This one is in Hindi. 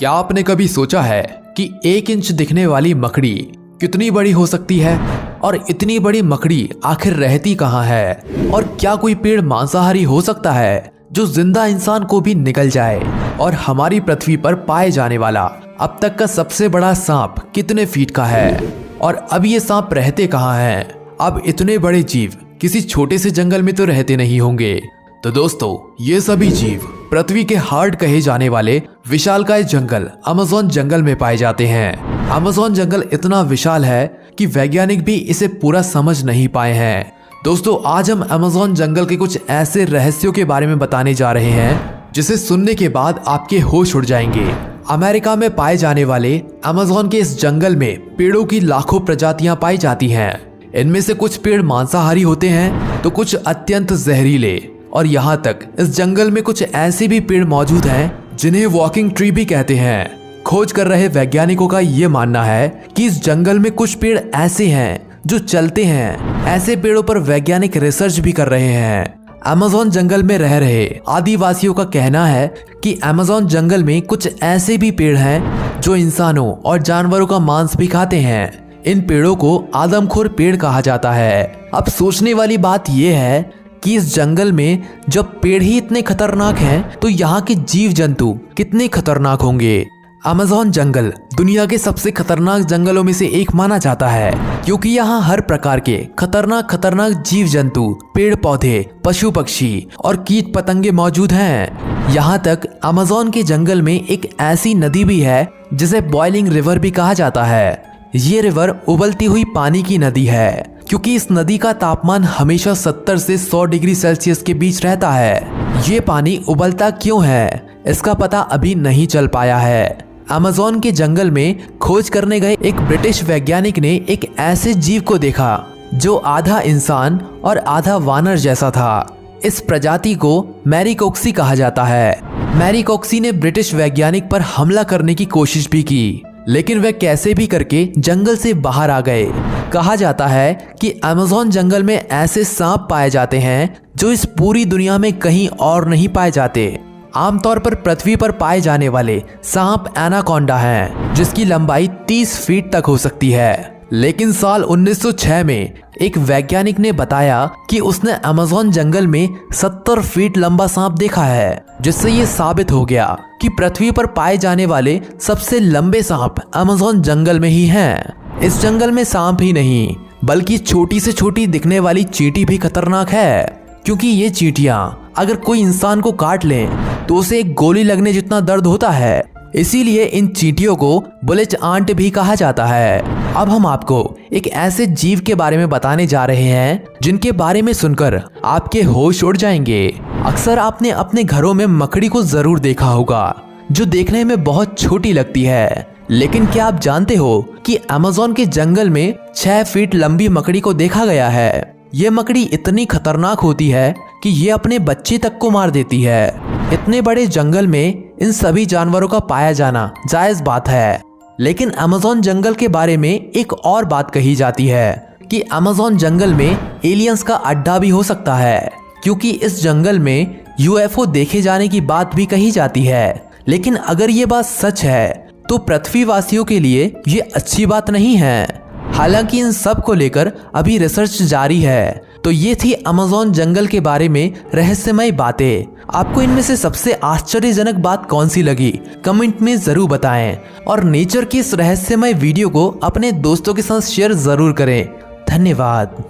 क्या आपने कभी सोचा है कि 1 इंच दिखने वाली मकड़ी कितनी बड़ी हो सकती है? और इतनी बड़ी मकड़ी आखिर रहती कहाँ है? और क्या कोई पेड़ मांसाहारी हो सकता है जो जिंदा इंसान को भी निगल जाए? और हमारी पृथ्वी पर पाए जाने वाला अब तक का सबसे बड़ा सांप कितने फीट का है? और अब ये सांप रहते कहाँ हैं? अब इतने बड़े जीव किसी छोटे से जंगल में तो रहते नहीं होंगे। तो दोस्तों, ये सभी जीव पृथ्वी के हार्ट कहे जाने वाले विशालकाय जंगल अमेज़न जंगल में पाए जाते हैं। अमेज़न जंगल इतना विशाल है कि वैज्ञानिक भी इसे पूरा समझ नहीं पाए हैं। दोस्तों, आज हम अमेज़न जंगल के कुछ ऐसे रहस्यों के बारे में बताने जा रहे हैं जिसे सुनने के बाद आपके होश उड़ जाएंगे। अमेरिका में पाए जाने वाले अमेज़न के इस जंगल में पेड़ों की लाखों प्रजातियां पाई जाती हैं। इनमें से कुछ पेड़ मांसाहारी होते हैं तो कुछ अत्यंत जहरीले। और यहाँ तक इस जंगल में कुछ ऐसे भी पेड़ मौजूद हैं जिन्हें वॉकिंग ट्री भी कहते हैं। खोज कर रहे वैज्ञानिकों का ये मानना है कि इस जंगल में कुछ पेड़ ऐसे हैं जो चलते हैं। ऐसे पेड़ों पर वैज्ञानिक रिसर्च भी कर रहे हैं। अमेज़न जंगल में रह रहे आदिवासियों का कहना है कि अमेज़न जंगल में कुछ ऐसे भी पेड़ हैं जो इंसानों और जानवरों का मांस भी खाते हैं। इन पेड़ों को आदमखोर पेड़ कहा जाता है। अब सोचने वाली बात यह है कि इस जंगल में जब पेड़ ही इतने खतरनाक हैं तो यहाँ के जीव जंतु कितने खतरनाक होंगे। अमेज़न जंगल दुनिया के सबसे खतरनाक जंगलों में से एक माना जाता है क्योंकि यहाँ हर प्रकार के खतरनाक जीव जंतु, पेड़ पौधे, पशु पक्षी और कीट पतंगे मौजूद हैं। यहाँ तक अमेज़न के जंगल में एक ऐसी नदी भी है जिसे बॉइलिंग रिवर भी कहा जाता है। ये रिवर उबलती हुई पानी की नदी है क्योंकि इस नदी का तापमान हमेशा 70 से 100 डिग्री सेल्सियस के बीच रहता है। ये पानी उबलता क्यों है इसका पता अभी नहीं चल पाया है। अमेज़न के जंगल में खोज करने गए एक ब्रिटिश वैज्ञानिक ने एक ऐसे जीव को देखा जो आधा इंसान और आधा वानर जैसा था। इस प्रजाति को मैरीकोक्सी कहा जाता है। मैरीकोक्सी ने ब्रिटिश वैज्ञानिक पर हमला करने की कोशिश भी की, लेकिन वह कैसे भी करके जंगल से बाहर आ गए। कहा जाता है कि अमेज़न जंगल में ऐसे सांप पाए जाते हैं जो इस पूरी दुनिया में कहीं और नहीं पाए जाते। आमतौर पर पृथ्वी पर पाए जाने वाले सांप एनाकोंडा हैं जिसकी लंबाई 30 फीट तक हो सकती है। लेकिन साल 1906 में एक वैज्ञानिक ने बताया कि उसने अमेज़न जंगल में 70 फीट लंबा सांप देखा है, जिससे ये साबित हो गया कि पृथ्वी पर पाए जाने वाले सबसे लंबे सांप अमेज़न जंगल में ही हैं। इस जंगल में सांप ही नहीं बल्कि छोटी से छोटी दिखने वाली चींटी भी खतरनाक है क्योंकि ये चींटियां अगर कोई इंसान को काट लें तो उसे एक गोली लगने जितना दर्द होता है। इसीलिए इन चींटियों को बुलेट आंट भी कहा जाता है। अब हम आपको एक ऐसे जीव के बारे में बताने जा रहे हैं जिनके बारे में सुनकर आपके होश उड़ जाएंगे। अक्सर आपने अपने घरों में मकड़ी को जरूर देखा होगा जो देखने में बहुत छोटी लगती है। लेकिन क्या आप जानते हो कि अमेज़न के जंगल में 6 फीट लंबी मकड़ी को देखा गया है। ये मकड़ी इतनी खतरनाक होती है कि ये अपने बच्चे तक को मार देती है। इतने बड़े जंगल में इन सभी जानवरों का पाया जाना जायज बात है। लेकिन अमेज़न जंगल के बारे में एक और बात कही जाती है कि अमेज़न जंगल में एलियंस का अड्डा भी हो सकता है क्योंकि इस जंगल में यूएफओ देखे जाने की बात भी कही जाती है। लेकिन अगर ये बात सच है तो पृथ्वीवासियों के लिए ये अच्छी बात नहीं है। हालांकि इन सब को लेकर अभी रिसर्च जारी है। तो ये थी अमेज़न जंगल के बारे में रहस्यमय बातें। आपको इनमें से सबसे आश्चर्यजनक बात कौन सी लगी कमेंट में जरूर बताएं और नेचर की इस रहस्यमय वीडियो को अपने दोस्तों के साथ शेयर जरूर करें। धन्यवाद।